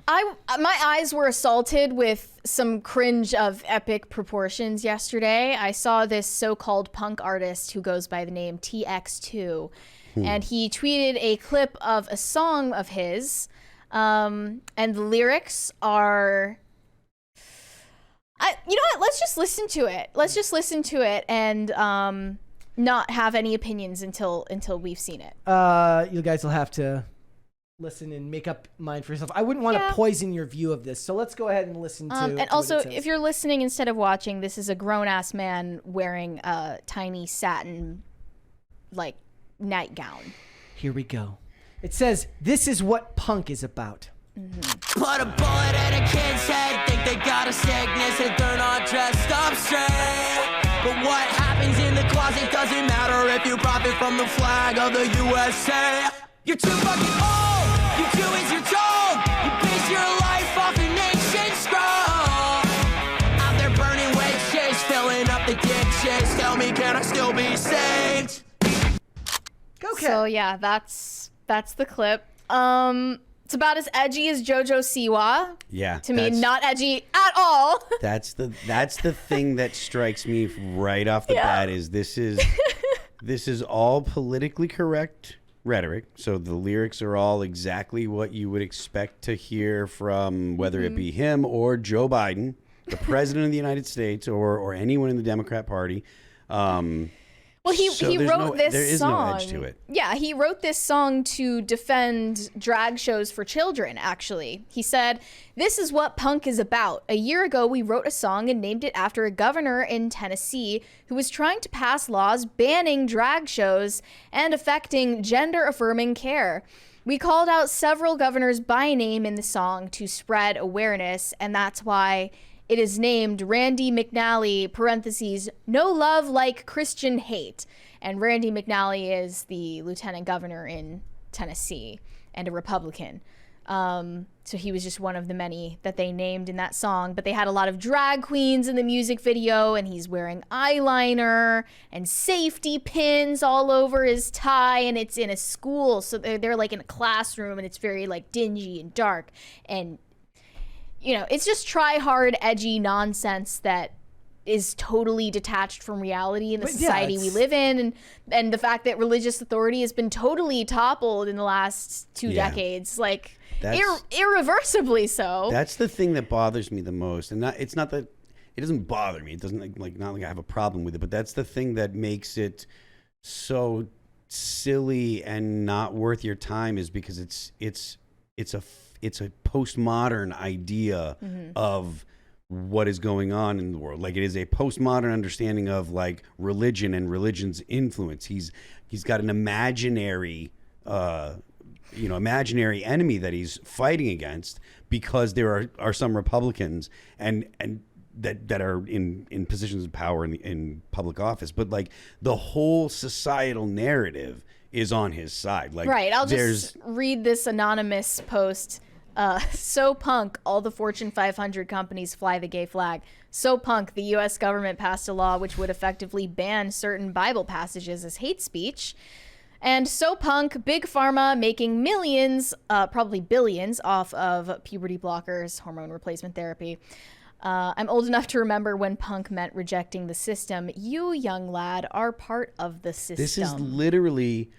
My eyes were assaulted with some cringe of epic proportions yesterday. I saw this so-called punk artist who goes by the name TX2, and he tweeted a clip of a song of his, and the lyrics are... you know what? Let's just listen to it. Let's just listen to it and not have any opinions until we've seen it. You guys will have to listen and make up mind for yourself. I wouldn't want to poison your view of this, so let's go ahead and listen to and also, if you're listening instead of watching, this is a grown-ass man wearing a tiny satin, like, nightgown. Here we go. It says, "This is what punk is about." Put a bullet in a kid's head, think they got a sickness if they're not dressed up straight. But what happens in the closet doesn't matter if you profit from the flag of the USA. You're too fucking old, you do as you're told. You base your life off the nation's scroll. Out there burning witches, filling up the ditches. Tell me, can I still be saved? Okay. So yeah, that's the clip. It's about as edgy as JoJo Siwa. Yeah. To me, not edgy at all. That's the thing that strikes me right off the bat is this is all politically correct rhetoric. So the lyrics are all exactly what you would expect to hear from whether it be him or Joe Biden, the president of the United States, or anyone in the Democrat Party. Well, he wrote this song. There is no edge to it. Yeah, he wrote this song to defend drag shows for children, actually. He said, "This is what punk is about. A year ago, we wrote a song and named it after a governor in Tennessee who was trying to pass laws banning drag shows and affecting gender-affirming care. We called out several governors by name in the song to spread awareness, and that's why it is named Randy McNally, parentheses, no love like Christian hate." And Randy McNally is the lieutenant governor in Tennessee and a Republican. So he was just one of the many that they named in that song. But they had a lot of drag queens in the music video, and he's wearing eyeliner and safety pins all over his tie, and it's in a school. So they're like in a classroom, and it's very like dingy and dark. And you know, it's just try-hard, edgy nonsense that is totally detached from reality in the society we live in, and the fact that religious authority has been totally toppled in the last 2 decades, like irreversibly so. That's the thing that bothers me the most, and it's not that it doesn't bother me. It doesn't not like I have a problem with it, but that's the thing that makes it so silly and not worth your time, is because it's a postmodern idea of what is going on in the world. Like, it is a postmodern understanding of like religion and religion's influence. He's got an imaginary imaginary enemy that he's fighting against, because there are some Republicans and that are in positions of power in public office, but like the whole societal narrative is on his side. Like, right. I'll just read this anonymous post. So punk, all the Fortune 500 companies fly the gay flag. So punk, the U.S. government passed a law which would effectively ban certain Bible passages as hate speech. And so punk, big pharma making millions, probably billions, off of puberty blockers, hormone replacement therapy. I'm old enough to remember when punk meant rejecting the system. You, young lad, are part of the system. This is literally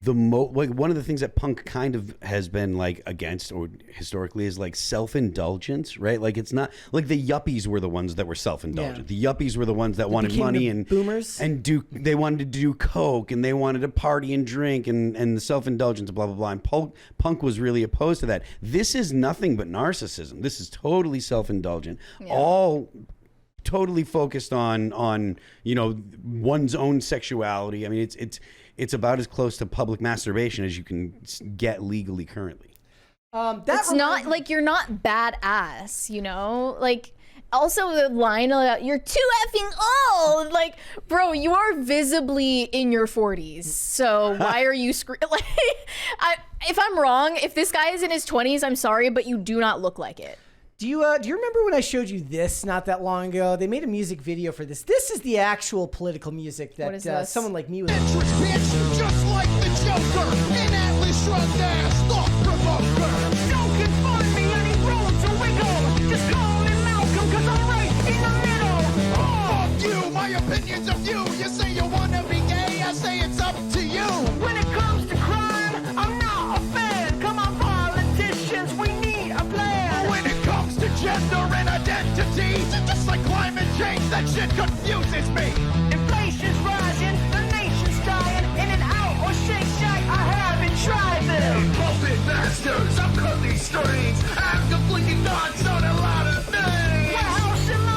like one of the things that punk kind of has been like against, or historically, is like self-indulgence, right? Like, it's not like the yuppies were the ones that were self-indulgent. The yuppies were the ones that wanted money and boomers, and they wanted to do coke, and they wanted to party and drink, and the self-indulgence, blah blah blah. And punk was really opposed to that. This is nothing but narcissism. This is totally self-indulgent. All totally focused on one's own sexuality. I mean, it's about as close to public masturbation as you can get legally currently. It's not like you're not badass, like, also the line about you're too effing old, like, bro, you are visibly in your 40s, so why are you like, if I'm wrong, if this guy is in his 20s, I'm sorry, but you do not look like it. Do you remember when I showed you this not that long ago? They made a music video for this. This is the actual political music that someone like me would. Bitch, just like the Joker, an Atlas shrugged ass thought provoker. No can find me any road change, that shit confuses me. Inflation's rising, the nation's dying. In and out or Shake Shack, I haven't tried them. Puppet masters, I'm cutting strings. I'm conflicting thoughts on a lot of things. What house am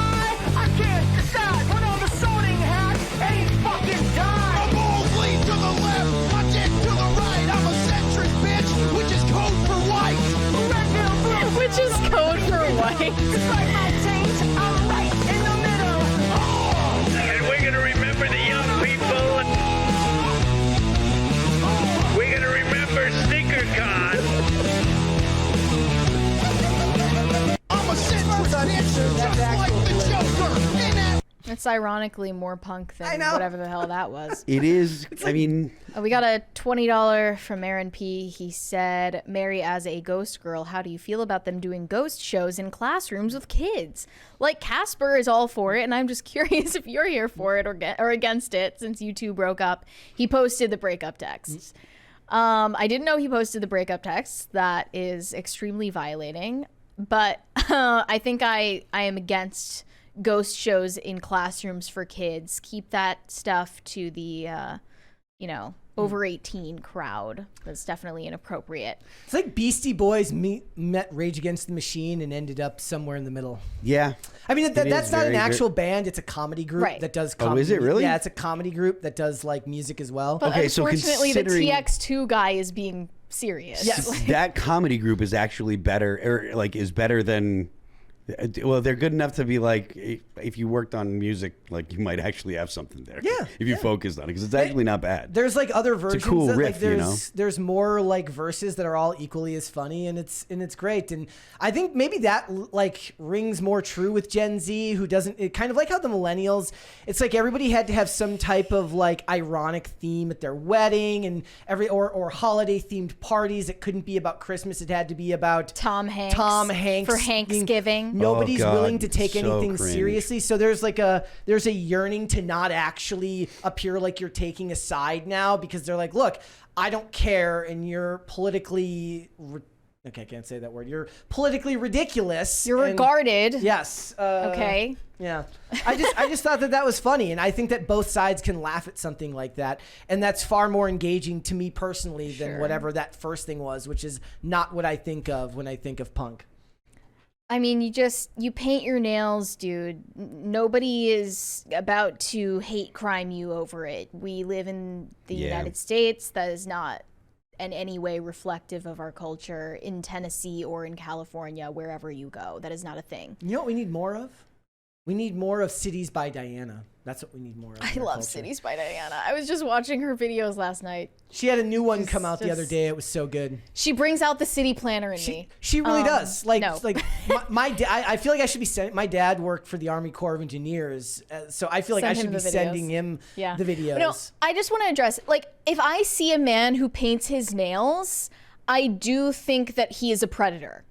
I can't decide. Put on the sorting hat, any fucking My dime. balls lean to the left, my dick to the right. I'm a centrist bitch, which is code for white. Red pill blue, Which is code for white. despite my taint, I'm right in the middle. And we're going to remember the young people. We're going to remember SneakerCon. I'm a centrist bitch, just like the Joker. In that It's ironically more punk I than know. whatever the hell that was. It is. I mean, We got a $20 from Aaron P. He said, Mary, as a ghost girl, how do you feel about them doing ghost shows in classrooms with kids? Like, Casper is all for it, and I'm just curious if you're here for it or against it since you two broke up. He posted the breakup texts. I didn't know he posted the breakup text. That is extremely violating. But I think I am against ghost shows in classrooms for kids. Keep that stuff to the, over 18 crowd. That's definitely inappropriate. It's like Beastie Boys met Rage Against the Machine and ended up somewhere in the middle. yeah. I mean, that's is not an very, actual band. It's a comedy group Right. that does Oh, comedy. is it really? Yeah, it's a comedy group that does like music as well. But Okay, so unfortunately, considering- the TX2 guy is being serious. Yes. That comedy group is actually better, or like is better than. Well, they're good enough to be like, if you worked on music, like you might actually have something there. Yeah, If you focused on it, because it's actually not bad. There's like other versions. cool that, riff, like, there's more like verses that are all equally as funny, and it's great. And I think maybe that like rings more true with Gen Z, who doesn't. It kind of like how the millennials. It's like everybody had to have some type of like ironic theme at their wedding and or holiday themed parties. It couldn't be about Christmas. It had to be about Tom Hanks. For being- Thanksgiving. Nobody's Oh, God, willing to take so anything cringe. seriously. So there's a yearning to not actually appear like you're taking a side now, because they're like, look, I don't care, and you're politically okay, I can't say that word. You're politically ridiculous. You're and- regarded. Yes. Okay. Yeah. I just thought that was funny, and I think that both sides can laugh at something like that, and that's far more engaging to me personally than Sure. whatever that first thing was, which is not what I think of when I think of punk. I mean, you paint your nails, dude. Nobody is about to hate crime you over it. We live in the Yeah. United States. That is not in any way reflective of our culture in Tennessee or in California, wherever you go. That is not a thing. You know what we need more of? We need more of Cities by Diana. That's what we need more of. I in our love culture. Cities by Diana. I was just watching her videos last night. She had a new one She's come out the other just- day. It was so good. She brings out the city planner in me. She really does. Like, no. like I feel like I should be sending. My dad worked for the Army Corps of Engineers, so I feel like Send I him should be the videos. sending him the videos. No, I just want to address, like, if I see a man who paints his nails, I do think that he is a predator.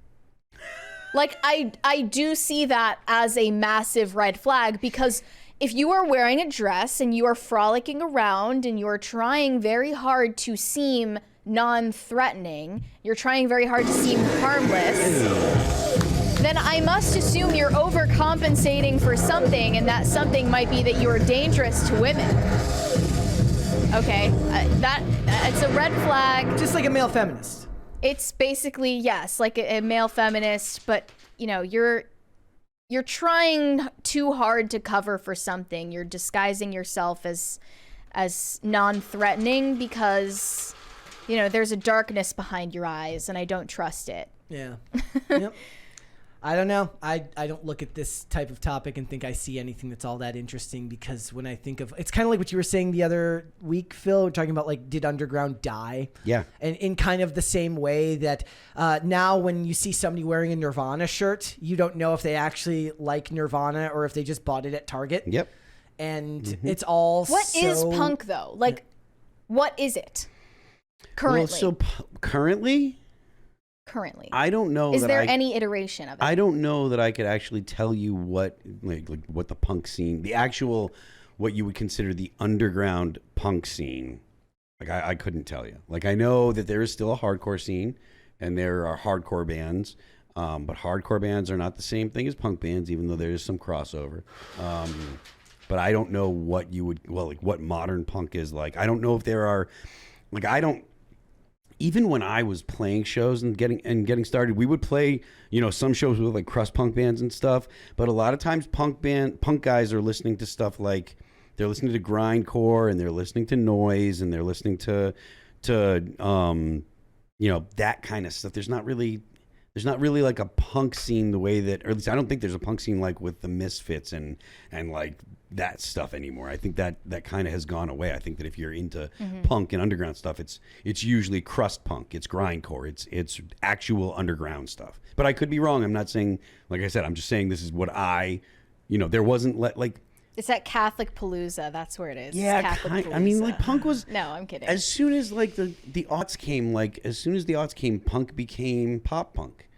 Like, I do see that as a massive red flag, because if you are wearing a dress and you are frolicking around and you are trying very hard to seem non-threatening, you're trying very hard to seem harmless, then I must assume you're overcompensating for something, and that something might be that you are dangerous to women. Okay, it's a red flag. Just like a male feminist. It's basically, yes, like a male feminist, but you know, you're trying too hard to cover for something. You're disguising yourself as non-threatening because, you know, there's a darkness behind your eyes, and I don't trust it. Yeah. Yep. I don't know. I don't look at this type of topic and think I see anything that's all that interesting, because when I think of, it's kind of like what you were saying the other week, Phil, talking about like, did underground die? Yeah. And in kind of the same way that now when you see somebody wearing a Nirvana shirt, you don't know if they actually like Nirvana or if they just bought it at Target. Yep. And it's all What is punk, though? Like, what is it currently? Well, so currently, I don't know. Is that there I, any iteration of it? I don't know that I could actually tell you what like what the punk scene, the actual, what you would consider the underground punk scene. Like I couldn't tell you. Like I know that there is still a hardcore scene, and there are hardcore bands. But hardcore bands are not the same thing as punk bands, even though there is some crossover. But I don't know what what modern punk is like. I don't know if there are, even when I was playing shows and getting started, we would play, some shows with like crust punk bands and stuff. But a lot of times punk guys are listening to stuff like, they're listening to grindcore, and they're listening to noise, and they're listening to that kind of stuff. There's not really like a punk scene the way that, or at least I don't think there's a punk scene like with the Misfits and like that stuff anymore. I think that kind of has gone away. I think that if you're into punk and underground stuff, it's usually crust punk, it's grindcore, it's actual underground stuff. But I could be wrong. I'm not saying, like I said, I'm just saying this is what there wasn't like. It's at Catholic Palooza. That's where it is. Yeah, Catholic I mean, like punk was. No, I'm kidding. As soon as like the aughts came, punk became pop punk,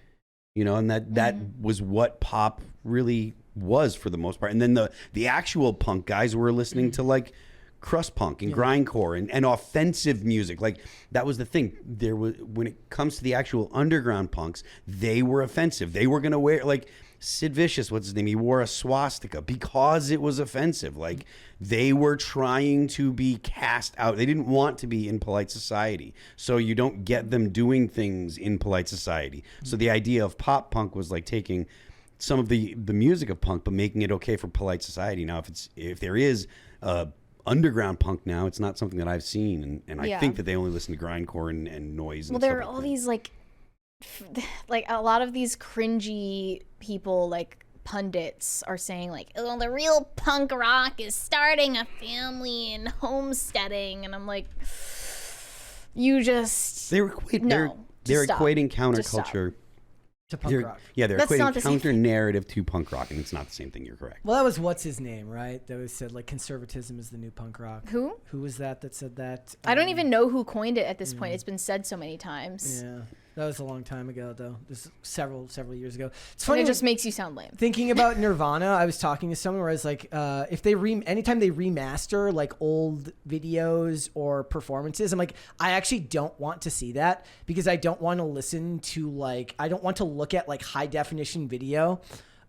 and that was what pop really was for the most part. And then the actual punk guys were listening to like crust punk and grindcore and offensive music. Like that was the thing. There was, when it comes to the actual underground punks, they were offensive. They were gonna wear like. Sid Vicious, what's his name? He wore a swastika because it was offensive. Like they were trying to be cast out. They didn't want to be in polite society. So you don't get them doing things in polite society. So the idea of pop punk was like taking some of the music of punk, but making it okay for polite society. Now, if there is underground punk now, it's not something that I've seen. And I think that they only listen to grindcore and noise. Well, there are all these like a lot of these cringy people, like pundits, are saying like, oh, the real punk rock is starting a family and homesteading, and I'm like, they're equating counterculture to punk rock. Yeah, they're That's equating counter narrative to punk rock, and it's not the same thing. You're correct. Well, that was what's his name, right? That was said like conservatism is the new punk rock. Who was that said that? I don't even know who coined it at this point. It's been said so many times. Yeah. That was a long time ago, though. This is several years ago. It's funny. funny. It just makes you sound lame. Thinking about Nirvana, I was talking to someone where I was like, if anytime they remaster like old videos or performances, I'm like, I actually don't want to see that because I don't want to listen to I don't want to look at like high definition video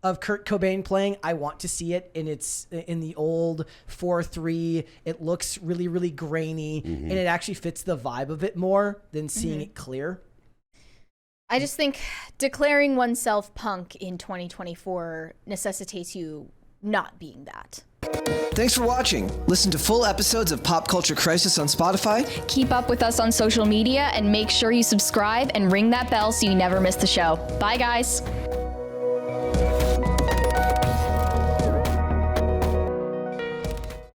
of Kurt Cobain playing. I want to see it in the old 4:3. It looks really, really grainy, and it actually fits the vibe of it more than seeing it clear. I just think declaring oneself punk in 2024 necessitates you not being that. Thanks for watching. Listen to full episodes of Pop Culture Crisis on Spotify. Keep up with us on social media and make sure you subscribe and ring that bell so you never miss the show. Bye, guys.